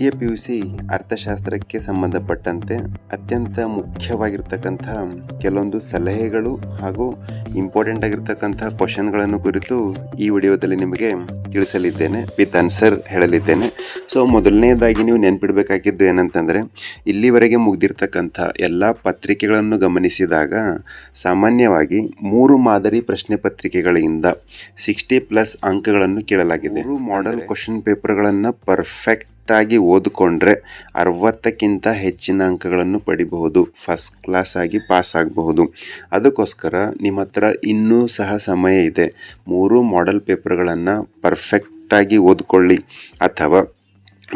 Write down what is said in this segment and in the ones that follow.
ದ್ವಿತೀಯ PUC ಅರ್ಥಶಾಸ್ತ್ರಕ್ಕೆ ಸಂಬಂಧಪಟ್ಟಂತೆ ಅತ್ಯಂತ ಮುಖ್ಯವಾಗಿರ್ತಕ್ಕಂಥ ಕೆಲವೊಂದು ಸಲಹೆಗಳು ಹಾಗೂ ಇಂಪಾರ್ಟೆಂಟ್ ಆಗಿರ್ತಕ್ಕಂಥ ಕ್ವಶನ್ಗಳನ್ನು ಕುರಿತು ಈ ವಿಡಿಯೋದಲ್ಲಿ ನಿಮಗೆ ತಿಳಿಸಲಿದ್ದೇನೆ, ವಿತ್ ಆನ್ಸರ್ ಹೇಳಲಿದ್ದೇನೆ. ಸೊ ಮೊದಲನೇದಾಗಿ ನೀವು ನೆನ್ಪಿಡಬೇಕಾಗಿದ್ದು ಏನಂತಂದರೆ, ಇಲ್ಲಿವರೆಗೆ ಮುಗ್ದಿರ್ತಕ್ಕಂಥ ಎಲ್ಲ ಪತ್ರಿಕೆಗಳನ್ನು ಗಮನಿಸಿದಾಗ ಸಾಮಾನ್ಯವಾಗಿ 3 ಮಾದರಿ ಪ್ರಶ್ನೆ ಪತ್ರಿಕೆಗಳಿಂದ 60+ ಅಂಕಗಳನ್ನು ಕೇಳಲಾಗಿದೆ. 3 ಮಾಡೆಲ್ ಕ್ವಶನ್ ಪೇಪರ್ಗಳನ್ನು ಪರ್ಫೆಕ್ಟ್ ಆಗಿ ಓದಿಕೊಂಡ್ರೆ 60ಕ್ಕಿಂತ ಹೆಚ್ಚಿನ ಅಂಕಗಳನ್ನು ಪಡಿಬಹುದು, ಫಸ್ಟ್ ಕ್ಲಾಸ್ ಆಗಿ ಪಾಸ್ ಆಗಬಹುದು. ಅದಕ್ಕೋಸ್ಕರ ನಿಮ್ಮ ಹತ್ರ ಇನ್ನೂ ಸಹ ಸಮಯ ಇದೆ. 3 ಮಾಡೆಲ್ ಪೇಪರ್ಗಳನ್ನು ಪರ್ಫೆಕ್ಟಾಗಿ ಓದ್ಕೊಳ್ಳಿ. ಅಥವಾ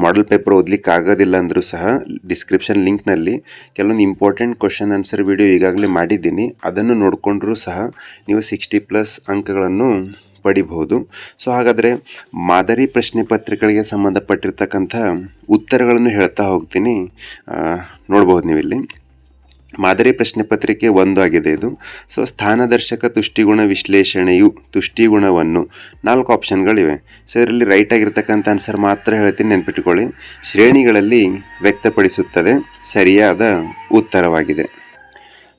ಮಾಡೆಲ್ ಪೇಪರ್ ಓದಲಿಕ್ಕೆ ಆಗೋದಿಲ್ಲ ಅಂದರೂ ಸಹ ಡಿಸ್ಕ್ರಿಪ್ಷನ್ ಲಿಂಕ್ನಲ್ಲಿ ಕೆಲವೊಂದು ಇಂಪಾರ್ಟೆಂಟ್ ಕ್ವಶನ್ ಆನ್ಸರ್ ವಿಡಿಯೋ ಈಗಾಗಲೇ ಮಾಡಿದ್ದೀನಿ, ಅದನ್ನು ನೋಡಿಕೊಂಡ್ರೂ ಸಹ ನೀವು 60+ ಅಂಕಗಳನ್ನು ಪಡಿಬಹುದು. ಸೊ ಹಾಗಾದರೆ ಮಾದರಿ ಪ್ರಶ್ನೆ ಪತ್ರಿಕೆಗಳಿಗೆ ಸಂಬಂಧಪಟ್ಟಿರ್ತಕ್ಕಂಥ ಉತ್ತರಗಳನ್ನು ಹೇಳ್ತಾ ಹೋಗ್ತೀನಿ, ನೋಡ್ಬೋದು ನೀವಿಲ್ಲಿ. ಮಾದರಿ ಪ್ರಶ್ನೆ ಪತ್ರಿಕೆ 1 ಆಗಿದೆ ಇದು. ಸೊ ಸ್ಥಾನದರ್ಶಕ ತುಷ್ಟಿಗುಣ ವಿಶ್ಲೇಷಣೆಯು ತುಷ್ಟಿಗುಣವನ್ನು 4 ಆಪ್ಷನ್ಗಳಿವೆ. ಸೊ ಇದರಲ್ಲಿ ರೈಟ್ ಆಗಿರ್ತಕ್ಕಂಥ ಆನ್ಸರ್ ಮಾತ್ರ ಹೇಳ್ತೀನಿ, ನೆನ್ಪಿಟ್ಕೊಳ್ಳಿ. ಶ್ರೇಣಿಗಳಲ್ಲಿ ವ್ಯಕ್ತಪಡಿಸುತ್ತದೆ ಸರಿಯಾದ ಉತ್ತರವಾಗಿದೆ.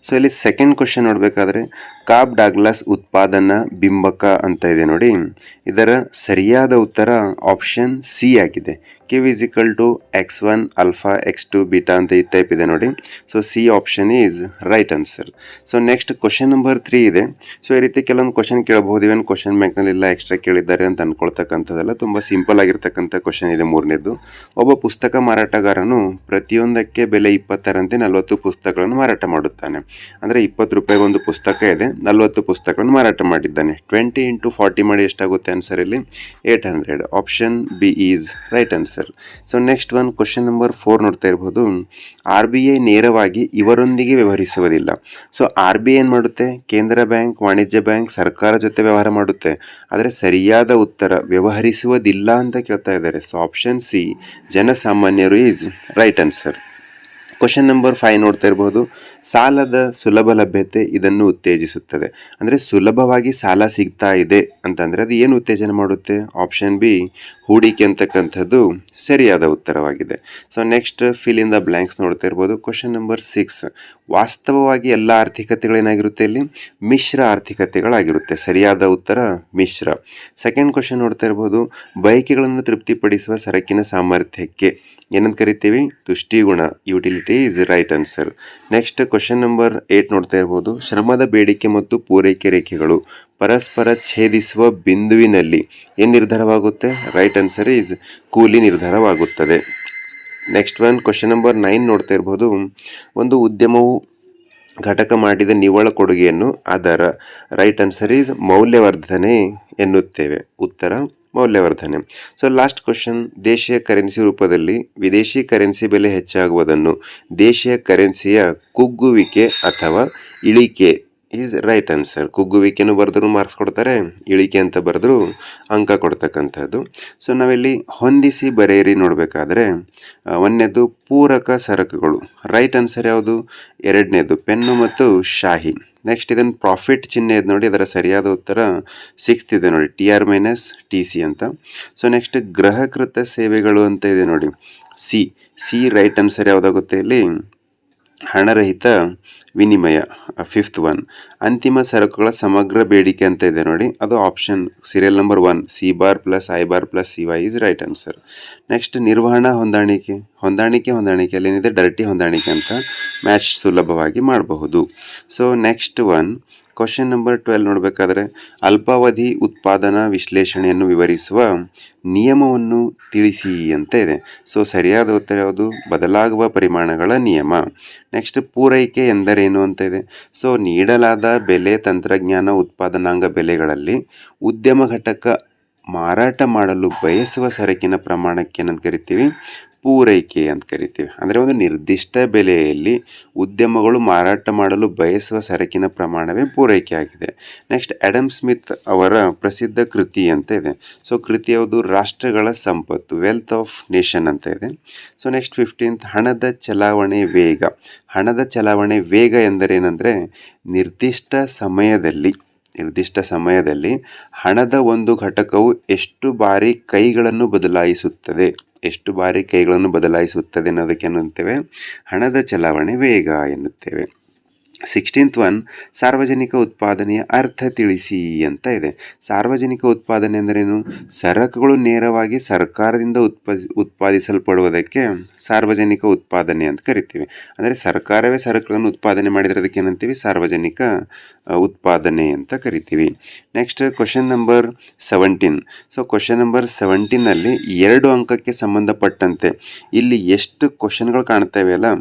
ಸೊ ಇಲ್ಲಿ ಸೆಕೆಂಡ್ ಕ್ವಶನ್ ನೋಡಬೇಕಾದ್ರೆ, ಕಾಬ್ ಡಾಗ್ಲಾಸ್ ಉತ್ಪಾದನಾ ಬಿಂಬಕ ಅಂತ ಇದೆ ನೋಡಿ. ಇದರ ಸರಿಯಾದ ಉತ್ತರ ಆಪ್ಷನ್ ಸಿ ಆಗಿದೆ. Q = x1 alpha x2 beta ಅಂತ ಈ ಟೈಪ್ ಇದೆ ನೋಡಿ. So C option is right answer. So next question number 3 ಇದೆ. ಸೊ ಈ ರೀತಿ ಕೆಲವೊಂದು ಕ್ವಶನ್ ಕೇಳಬಹುದು, ಇವೇನು ಕ್ವಶನ್ ಬ್ಯಾಂಕ್ನಲ್ಲಿ ಇಲ್ಲ ಎಕ್ಸ್ಟ್ರಾ ಕೇಳಿದ್ದಾರೆ ಅಂತ ಅನ್ಕೊಳ್ತಕ್ಕಂಥದ್ದೆಲ್ಲ, ತುಂಬ ಸಿಂಪಲ್ ಆಗಿರ್ತಕ್ಕಂಥ ಕ್ವಶನ್ ಇದೆ. 3ನೇದು, ಒಬ್ಬ ಪುಸ್ತಕ ಮಾರಾಟಗಾರನು ಪ್ರತಿಯೊಂದಕ್ಕೆ ಬೆಲೆ 20ರಂತೆ 40 ಪುಸ್ತಕಗಳನ್ನು ಮಾರಾಟ ಮಾಡುತ್ತಾನೆ. ಅಂದರೆ 20 ರೂಪಾಯಿಗೆ ಒಂದು ಪುಸ್ತಕ ಇದೆ, 40 ಪುಸ್ತಕಗಳನ್ನು ಮಾರಾಟ ಮಾಡಿದ್ದಾನೆ. 20 × 40 ಮಾಡಿ ಎಷ್ಟಾಗುತ್ತೆ ಆನ್ಸರ್ ಇಲ್ಲಿ? 800. Option B is right answer. So next one question number 4 ನೋಡ್ತಾ ಇರ್ಬೋದು. RBI ನೇರವಾಗಿ ಇವರೊಂದಿಗೆ ವ್ಯವಹರಿಸುವುದಿಲ್ಲ. ಸೊ RBI ಏನು ಮಾಡುತ್ತೆ? ಕೇಂದ್ರ ಬ್ಯಾಂಕ್, ವಾಣಿಜ್ಯ ಬ್ಯಾಂಕ್, ಸರ್ಕಾರ ಜೊತೆ ವ್ಯವಹಾರ ಮಾಡುತ್ತೆ. ಆದರೆ ಸರಿಯಾದ ಉತ್ತರ ವ್ಯವಹರಿಸುವುದಿಲ್ಲ ಅಂತ ಕೇಳ್ತಾ ಇದ್ದಾರೆ. ಸೊ ಆಪ್ಷನ್ ಸಿ ಜನಸಾಮಾನ್ಯರು is right answer. Question number 5 ನೋಡ್ತಾ ಇರ್ಬೋದು. ಸಾಲದ ಸುಲಭ ಲಭ್ಯತೆ ಇದನ್ನು ಉತ್ತೇಜಿಸುತ್ತದೆ. ಅಂದರೆ ಸುಲಭವಾಗಿ ಸಾಲ ಸಿಗ್ತಾ ಇದೆ ಅಂತಂದರೆ ಅದು ಏನು ಉತ್ತೇಜನ ಮಾಡುತ್ತೆ? ಆಪ್ಷನ್ ಬಿ ಹೂಡಿಕೆ ಅಂತಕ್ಕಂಥದ್ದು ಸರಿಯಾದ ಉತ್ತರವಾಗಿದೆ. So next fill in the blanks ನೋಡ್ತಾ ಇರ್ಬೋದು. ಕ್ವಶನ್ ನಂಬರ್ 6, ವಾಸ್ತವವಾಗಿ ಎಲ್ಲ ಆರ್ಥಿಕತೆಗಳೇನಾಗಿರುತ್ತೆ ಇಲ್ಲಿ? ಮಿಶ್ರ ಆರ್ಥಿಕತೆಗಳಾಗಿರುತ್ತೆ. ಸರಿಯಾದ ಉತ್ತರ ಮಿಶ್ರ. ಸೆಕೆಂಡ್ ಕ್ವಶನ್ ನೋಡ್ತಾ ಇರ್ಬೋದು. ಬಯಕೆಗಳನ್ನು ತೃಪ್ತಿಪಡಿಸುವ ಸರಕಿನ ಸಾಮರ್ಥ್ಯಕ್ಕೆ ಏನಂತ ಕರಿತೀವಿ? ತುಷ್ಟಿಗುಣ. Utility is right answer. Next question number 8 ನೋಡ್ತಾ ಇರ್ಬೋದು. ಶ್ರಮದ ಬೇಡಿಕೆ ಮತ್ತು ಪೂರೈಕೆ ರೇಖೆಗಳು ಪರಸ್ಪರ ಛೇದಿಸುವ ಬಿಂದುವಿನಲ್ಲಿ ಏನು ನಿರ್ಧಾರವಾಗುತ್ತೆ? ರೈಟ್ ಆನ್ಸರ್ ಈಸ್ ಕೂಲಿ ನಿರ್ಧಾರವಾಗುತ್ತದೆ. ನೆಕ್ಸ್ಟ್ ಒನ್ ಕ್ವಶನ್ ನಂಬರ್ 9 ನೋಡ್ತಾ ಇರ್ಬೋದು. ಒಂದು ಉದ್ಯಮವು ಘಟಕ ಮಾಡಿದ ನಿವ್ವಳ ಕೊಡುಗೆಯನ್ನು ಅದರ ರೈಟ್ ಆನ್ಸರ್ ಈಸ್ ಮೌಲ್ಯವರ್ಧನೆ ಎನ್ನುತ್ತೇವೆ. ಉತ್ತರ ಮೌಲ್ಯವರ್ಧನೆ. ಸೊ ಲಾಸ್ಟ್ ಕ್ವಶನ್, ದೇಶೀಯ ಕರೆನ್ಸಿ ರೂಪದಲ್ಲಿ ವಿದೇಶಿ ಕರೆನ್ಸಿ ಬೆಲೆ ಹೆಚ್ಚಾಗುವುದನ್ನು ದೇಶೀಯ ಕರೆನ್ಸಿಯ ಕುಗ್ಗುವಿಕೆ ಅಥವಾ ಇಳಿಕೆ ಈಸ್ ರೈಟ್ ಆನ್ಸರ್. ಕುಗ್ಗುವಿಕೆನೂ ಬರೆದ್ರು ಮಾರ್ಕ್ಸ್ ಕೊಡ್ತಾರೆ, ಇಳಿಕೆ ಅಂತ ಬರೆದ್ರು ಅಂಕ ಕೊಡ್ತಕ್ಕಂಥದ್ದು. ಸೊ ನಾವಿಲ್ಲಿ ಹೊಂದಿಸಿ ಬರೆಯಿರಿ ನೋಡಬೇಕಾದ್ರೆ, 1ನೇದು ಪೂರಕ ಸರಕುಗಳು, ರೈಟ್ ಆನ್ಸರ್ ಯಾವುದು? 2ನೇದು ಪೆನ್ನು ಮತ್ತು ಶಾಹಿ. ನೆಕ್ಸ್ಟ್ ಇದನ್ನು ಪ್ರಾಫಿಟ್ ಚಿಹ್ನೆ ಇದೆ ನೋಡಿ, ಅದರ ಸರಿಯಾದ ಉತ್ತರ 6th ಇದೆ ನೋಡಿ, TR-TC ಅಂತ. ಸೊ ನೆಕ್ಸ್ಟ್ ಗೃಹಕೃತ ಸೇವೆಗಳು ಅಂತ ಇದೆ ನೋಡಿ, ಸಿ ರೈಟ್ ಆನ್ಸರ್ ಯಾವುದಾಗುತ್ತೆ ಇಲ್ಲಿ? ಹಣರಹಿತ ವಿನಿಮಯ, 5th ಒನ್. ಅಂತಿಮ ಸರಕುಗಳ ಸಮಗ್ರ ಬೇಡಿಕೆ ಅಂತ ಇದೆ ನೋಡಿ, ಅದು option serial number 1, C bar plus I bar plus CY is right answer. Next ನಿರ್ವಹಣಾ ಹೊಂದಾಣಿಕೆ ಅಲ್ಲಿ ಏನಿದೆ? ಡರ್ಟಿ ಹೊಂದಾಣಿಕೆ ಅಂತ ಮ್ಯಾಚ್ ಸುಲಭವಾಗಿ ಮಾಡಬಹುದು. So next one question number 12 ನೋಡಬೇಕಾದ್ರೆ, ಅಲ್ಪಾವಧಿ ಉತ್ಪಾದನಾ ವಿಶ್ಲೇಷಣೆಯನ್ನು ವಿವರಿಸುವ ನಿಯಮವನ್ನು ತಿಳಿಸಿ ಅಂತ ಇದೆ. ಸೊ ಸರಿಯಾದ ಉತ್ತರ ಯಾವುದು? ಬದಲಾಗುವ ಪರಿಮಾಣಗಳ ನಿಯಮ. ನೆಕ್ಸ್ಟ್ ಪೂರೈಕೆ ಎಂದರೇನು ಅಂತ ಇದೆ. ಸೊ ನೀಡಲಾದ ಬೆಲೆ, ತಂತ್ರಜ್ಞಾನ, ಉತ್ಪಾದನಾಂಗ ಬೆಲೆಗಳಲ್ಲಿ ಉದ್ಯಮ ಘಟಕ ಮಾರಾಟ ಮಾಡಲು ಬಯಸುವ ಸರಕಿನ ಪ್ರಮಾಣಕ್ಕೆ ಏನಂತ ಕರಿತೀವಿ? ಪೂರೈಕೆ ಅಂತ ಕರಿತೀವಿ. ಅಂದರೆ ಒಂದು ನಿರ್ದಿಷ್ಟ ಬೆಲೆಯಲ್ಲಿ ಉದ್ಯಮಗಳು ಮಾರಾಟ ಮಾಡಲು ಬಯಸುವ ಸರಕಿನ ಪ್ರಮಾಣವೇ ಪೂರೈಕೆ ಆಗಿದೆ. ನೆಕ್ಸ್ಟ್ ಆಡಮ್ ಸ್ಮಿತ್ ಅವರ ಪ್ರಸಿದ್ಧ ಕೃತಿ ಅಂತ ಇದೆ. ಸೊ ಕೃತಿ ಯಾವುದು? ರಾಷ್ಟ್ರಗಳ ಸಂಪತ್ತು, ವೆಲ್ತ್ ಆಫ್ ನೇಷನ್ ಅಂತ ಇದೆ. ಸೊ ನೆಕ್ಸ್ಟ್ 15th, ಹಣದ ಚಲಾವಣೆ ವೇಗ ಎಂದರೇನೆಂದರೆ ನಿರ್ದಿಷ್ಟ ಸಮಯದಲ್ಲಿ ಹಣದ ಒಂದು ಘಟಕವು ಎಷ್ಟು ಬಾರಿ ಕೈಗಳನ್ನು ಬದಲಾಯಿಸುತ್ತದೆ ಎಷ್ಟು ಬಾರಿ ಕೈಗಳನ್ನು ಬದಲಾಯಿಸುತ್ತದೆ ಅನ್ನೋದಕ್ಕೆ ಎನ್ನುತ್ತೇವೆ ಹಣದ ಚಲಾವಣೆ ವೇಗ ಎನ್ನುತ್ತೇವೆ. 16th ಒನ್, ಸಾರ್ವಜನಿಕ ಉತ್ಪಾದನೆಯ ಅರ್ಥ ತಿಳಿಸಿ ಅಂತ ಇದೆ. ಸಾರ್ವಜನಿಕ ಉತ್ಪಾದನೆ ಅಂದ್ರೇನು? ಸರಕುಗಳು ನೇರವಾಗಿ ಸರ್ಕಾರದಿಂದ ಉತ್ಪಾದಿಸಲ್ಪಡುವುದಕ್ಕೆ ಸಾರ್ವಜನಿಕ ಉತ್ಪಾದನೆ ಅಂತ ಕರಿತೀವಿ. ಅಂದರೆ ಸರ್ಕಾರವೇ ಸರಕುಗಳನ್ನು ಉತ್ಪಾದನೆ ಮಾಡಿದರೆ ಅದಕ್ಕೆ ಏನಂತೀವಿ? ಸಾರ್ವಜನಿಕ ಉತ್ಪಾದನೆ ಅಂತ ಕರಿತೀವಿ. Next question number 17. So question number 17ನಲ್ಲಿ 2 ಅಂಕಕ್ಕೆ ಸಂಬಂಧಪಟ್ಟಂತೆ ಇಲ್ಲಿ ಎಷ್ಟು ಕ್ವಶನ್ಗಳು ಕಾಣ್ತವೆ ಅಲ್ಲ,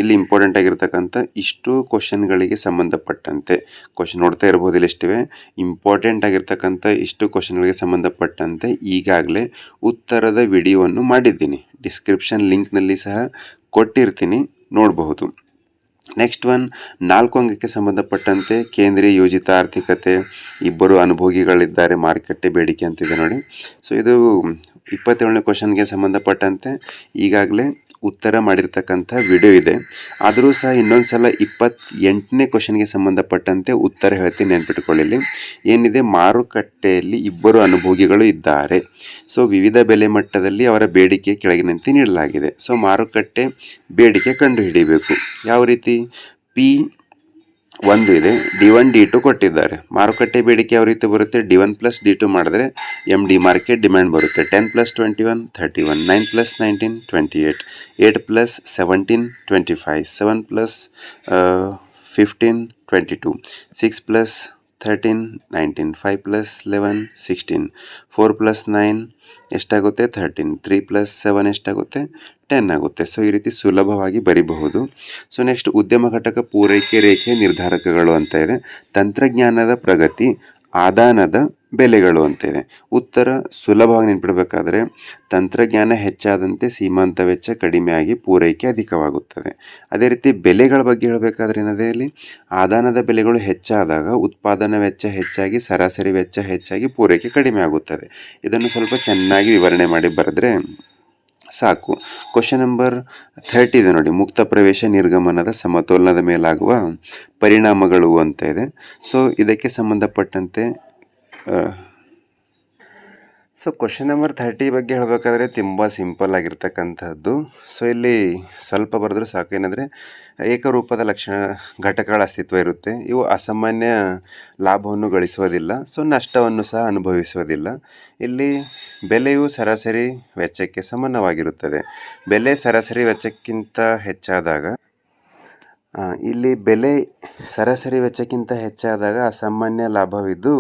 ಇಲ್ಲಿ ಇಂಪಾರ್ಟೆಂಟ್ ಆಗಿರ್ತಕ್ಕಂಥ ಇಷ್ಟು ಕ್ವಶನ್ಗಳಿಗೆ ಸಂಬಂಧಪಟ್ಟಂತೆ ಕ್ವಶನ್ ನೋಡ್ತಾ ಇರ್ಬೋದು. ಇಲ್ಲಿ ಎಷ್ಟಿವೆ ಇಂಪಾರ್ಟೆಂಟ್ ಆಗಿರ್ತಕ್ಕಂಥ ಇಷ್ಟು ಕ್ವಶನ್ಗಳಿಗೆ ಸಂಬಂಧಪಟ್ಟಂತೆ ಈಗಾಗಲೇ ಉತ್ತರದ ವಿಡಿಯೋವನ್ನು ಮಾಡಿದ್ದೀನಿ. ಡಿಸ್ಕ್ರಿಪ್ಷನ್ ಲಿಂಕ್ನಲ್ಲಿ ಸಹ ಕೊಟ್ಟಿರ್ತೀನಿ, ನೋಡಬಹುದು. ನೆಕ್ಸ್ಟ್ ಒನ್, 4 ಅಂಕಕ್ಕೆ ಸಂಬಂಧಪಟ್ಟಂತೆ ಕೇಂದ್ರೀಯ ಯೋಜಿತ ಆರ್ಥಿಕತೆ, ಇಬ್ಬರು ಅನುಭೋಗಿಗಳಿದ್ದಾರೆ, ಮಾರುಕಟ್ಟೆ ಬೇಡಿಕೆ ಅಂತಿದೆ ನೋಡಿ. ಸೊ ಇದು 27ನೇ ಕ್ವಶನ್ಗೆ ಸಂಬಂಧಪಟ್ಟಂತೆ ಈಗಾಗಲೇ ಉತ್ತರ ಮಾಡಿರ್ತಕ್ಕಂಥ ವಿಡಿಯೋ ಇದೆ. ಆದರೂ ಸಹ ಇನ್ನೊಂದು ಸಲ 28ನೇ ಕ್ವಶನ್ಗೆ ಸಂಬಂಧಪಟ್ಟಂತೆ ಉತ್ತರ ಹೇಳ್ತೀನಿ, ನೆನ್ಪಿಟ್ಕೊಳ್ಳಿ. ಏನಿದೆ? ಮಾರುಕಟ್ಟೆಯಲ್ಲಿ ಇಬ್ಬರು ಅನುಭೋಗಿಗಳು ಇದ್ದಾರೆ. ಸೊ ವಿವಿಧ ಬೆಲೆ ಮಟ್ಟದಲ್ಲಿ ಅವರ ಬೇಡಿಕೆ ಕೆಳಗಿನಂತೆ ನೀಡಲಾಗಿದೆ. ಸೊ ಮಾರುಕಟ್ಟೆ ಬೇಡಿಕೆ ಕಂಡುಹಿಡಿಯಬೇಕು. ಯಾವ ರೀತಿ? P1 ಇದೆ, D1 D2 ಕೊಟ್ಟಿದ್ದಾರೆ. ಮಾರುಕಟ್ಟೆ ಬೇಡಿಕೆ ಯಾವ ರೀತಿ ಬರುತ್ತೆ? D1 + D2 ಮಾಡಿದ್ರೆ MD ಮಾರ್ಕೆಟ್ ಡಿಮ್ಯಾಂಡ್ ಬರುತ್ತೆ. 10 + 21 31, 9 + 19 28, 8 + 17 25, 7 + 15 22, 6 + 13 19, 5 + 11 16, 4 + 9 ಎಷ್ಟಾಗುತ್ತೆ? 13, 3 + 7 ಎಷ್ಟಾಗುತ್ತೆ? 10 ಆಗುತ್ತೆ. ಸೊ ಈ ರೀತಿ ಸುಲಭವಾಗಿ ಬರಿಬಹುದು. ಸೊ ನೆಕ್ಸ್ಟ್, ಉದ್ಯಮ ಘಟಕ ಪೂರೈಕೆ ರೇಖೆ ನಿರ್ಧಾರಕಗಳು ಅಂತ ಇದೆ. ತಂತ್ರಜ್ಞಾನದ ಪ್ರಗತಿ, ಆದಾನದ ಬೆಲೆಗಳು ಅಂತ ಇದೆ. ಉತ್ತರ ಸುಲಭವಾಗಿ ನೆನ್ಪಿಡಬೇಕಾದ್ರೆ, ತಂತ್ರಜ್ಞಾನ ಹೆಚ್ಚಾದಂತೆ ಸೀಮಾಂತ ವೆಚ್ಚ ಕಡಿಮೆಯಾಗಿ ಪೂರೈಕೆ ಅಧಿಕವಾಗುತ್ತದೆ. ಅದೇ ರೀತಿ ಬೆಲೆಗಳ ಬಗ್ಗೆ ಹೇಳಬೇಕಾದ್ರೆ ಏನಿದೆ ಇಲ್ಲಿ? ಆದಾನದ ಬೆಲೆಗಳು ಹೆಚ್ಚಾದಾಗ ಉತ್ಪಾದನಾ ವೆಚ್ಚ ಹೆಚ್ಚಾಗಿ ಸರಾಸರಿ ವೆಚ್ಚ ಹೆಚ್ಚಾಗಿ ಪೂರೈಕೆ ಕಡಿಮೆ ಆಗುತ್ತದೆ. ಇದನ್ನು ಸ್ವಲ್ಪ ಚೆನ್ನಾಗಿ ವಿವರಣೆ ಮಾಡಿ ಬರೆದ್ರೆ ಸಾಕು. ಕ್ವಶನ್ ನಂಬರ್ 30 ಇದೆ ನೋಡಿ, ಮುಕ್ತ ಪ್ರವೇಶ ನಿರ್ಗಮನದ ಸಮತೋಲನದ ಮೇಲಾಗುವ ಪರಿಣಾಮಗಳು ಅಂತ ಇದೆ. ಸೊ ಇದಕ್ಕೆ ಸಂಬಂಧಪಟ್ಟಂತೆ ಸೊ ಕ್ವಶನ್ ನಂಬರ್ 30 ಬಗ್ಗೆ ಹೇಳಬೇಕಾದ್ರೆ ತುಂಬ ಸಿಂಪಲ್ ಆಗಿರ್ತಕ್ಕಂಥದ್ದು. ಸೊ ಇಲ್ಲಿ ಸ್ವಲ್ಪ ಬರೆದ್ರೆ ಸಾಕು. ಏನಂದರೆ, ಏಕರೂಪದ ಲಕ್ಷಣ ಘಟಕಗಳ ಅಸ್ತಿತ್ವ ಇರುತ್ತೆ. ಇವು ಅಸಾಮಾನ್ಯ ಲಾಭವನ್ನು ಗಳಿಸುವುದಿಲ್ಲ, ಸೊ ನಷ್ಟವನ್ನು ಸಹ ಅನುಭವಿಸುವುದಿಲ್ಲ. ಇಲ್ಲಿ ಬೆಲೆಯು ಸರಾಸರಿ ವೆಚ್ಚಕ್ಕೆ ಸಮಾನವಾಗಿರುತ್ತದೆ. ಬೆಲೆ ಸರಾಸರಿ ವೆಚ್ಚಕ್ಕಿಂತ ಹೆಚ್ಚಾದಾಗ ಇಲ್ಲಿ ಬೆಲೆ ಸರಾಸರಿ ವೆಚ್ಚಕ್ಕಿಂತ ಹೆಚ್ಚಾದಾಗ ಅಸಾಮಾನ್ಯ ಲಾಭವಿದ್ದು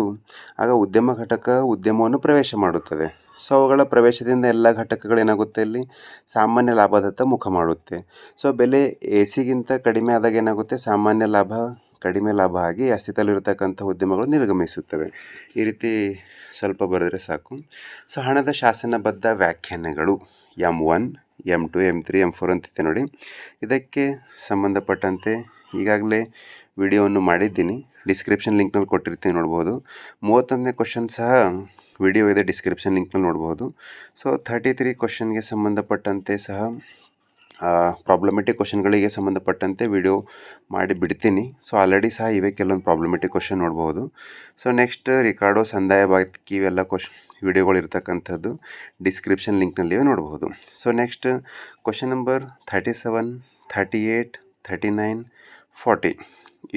ಆಗ ಉದ್ಯಮ ಘಟಕ ಉದ್ಯಮವನ್ನು ಪ್ರವೇಶ ಮಾಡುತ್ತದೆ. ಸೊ ಅವುಗಳ ಪ್ರವೇಶದಿಂದ ಎಲ್ಲ ಘಟಕಗಳೇನಾಗುತ್ತೆ? ಇಲ್ಲಿ ಸಾಮಾನ್ಯ ಲಾಭದತ್ತ ಮುಖ ಮಾಡುತ್ತೆ. ಸೊ ಬೆಲೆ AC ಕಡಿಮೆ ಆದಾಗ ಏನಾಗುತ್ತೆ? ಸಾಮಾನ್ಯ ಲಾಭ ಕಡಿಮೆ ಲಾಭ ಆಗಿ ಅಸ್ತಿತ್ವದಲ್ಲಿರತಕ್ಕಂಥ ಉದ್ಯಮಗಳು ನಿರ್ಗಮಿಸುತ್ತವೆ. ಈ ರೀತಿ ಸ್ವಲ್ಪ ಬರೆದರೆ ಸಾಕು. ಸೊ ಹಣದ ಶಾಸನಬದ್ಧ ವ್ಯಾಖ್ಯಾನಗಳು M1 M2 M3 M4 ಅಂತಿದೆ ನೋಡಿ. ಇದಕ್ಕೆ ಸಂಬಂಧಪಟ್ಟಂತೆ ಈಗಾಗಲೇ ವಿಡಿಯೋವನ್ನು ಮಾಡಿದ್ದೀನಿ, ಡಿಸ್ಕ್ರಿಪ್ಷನ್ ಲಿಂಕ್ನಲ್ಲಿ ಕೊಟ್ಟಿರ್ತೀನಿ, ನೋಡ್ಬೋದು. 31ನೇ ಕ್ವಶನ್ ಸಹ ವಿಡಿಯೋ ಇದೆ, ಡಿಸ್ಕ್ರಿಪ್ಷನ್ ಲಿಂಕ್ನಲ್ಲಿ ನೋಡ್ಬೋದು. ಸೊ 33 ಕ್ವಶನ್ಗೆ ಸಂಬಂಧಪಟ್ಟಂತೆ ಸಹ ಪ್ರಾಬ್ಲಮೆಟಿಕ್ ಕ್ವಶನ್ಗಳಿಗೆ ಸಂಬಂಧಪಟ್ಟಂತೆ ವಿಡಿಯೋ ಮಾಡಿ ಬಿಡ್ತೀನಿ. ಸೊ ಆಲ್ರೆಡಿ ಸಹ ಇವೆ ಕೆಲವೊಂದು ಪ್ರಾಬ್ಲಮೆಟಿಕ್ ಕ್ವಶನ್ ನೋಡ್ಬೋದು. ಸೊ ನೆಕ್ಸ್ಟ್ ರಿಕಾರ್ಡೋ, ಸಂದಾಯ ಬಾಕಿ ಇವೆಲ್ಲ ವಿಡಿಯೋಗಳು ಇರ್ತಕ್ಕಂಥದ್ದು ಡಿಸ್ಕ್ರಿಪ್ಷನ್ ಲಿಂಕ್ನಲ್ಲಿವೆ, ನೋಡ್ಬೋದು. ಸೊ ನೆಕ್ಸ್ಟ್ ಕ್ವಶನ್ ನಂಬರ್ 37 38 39 40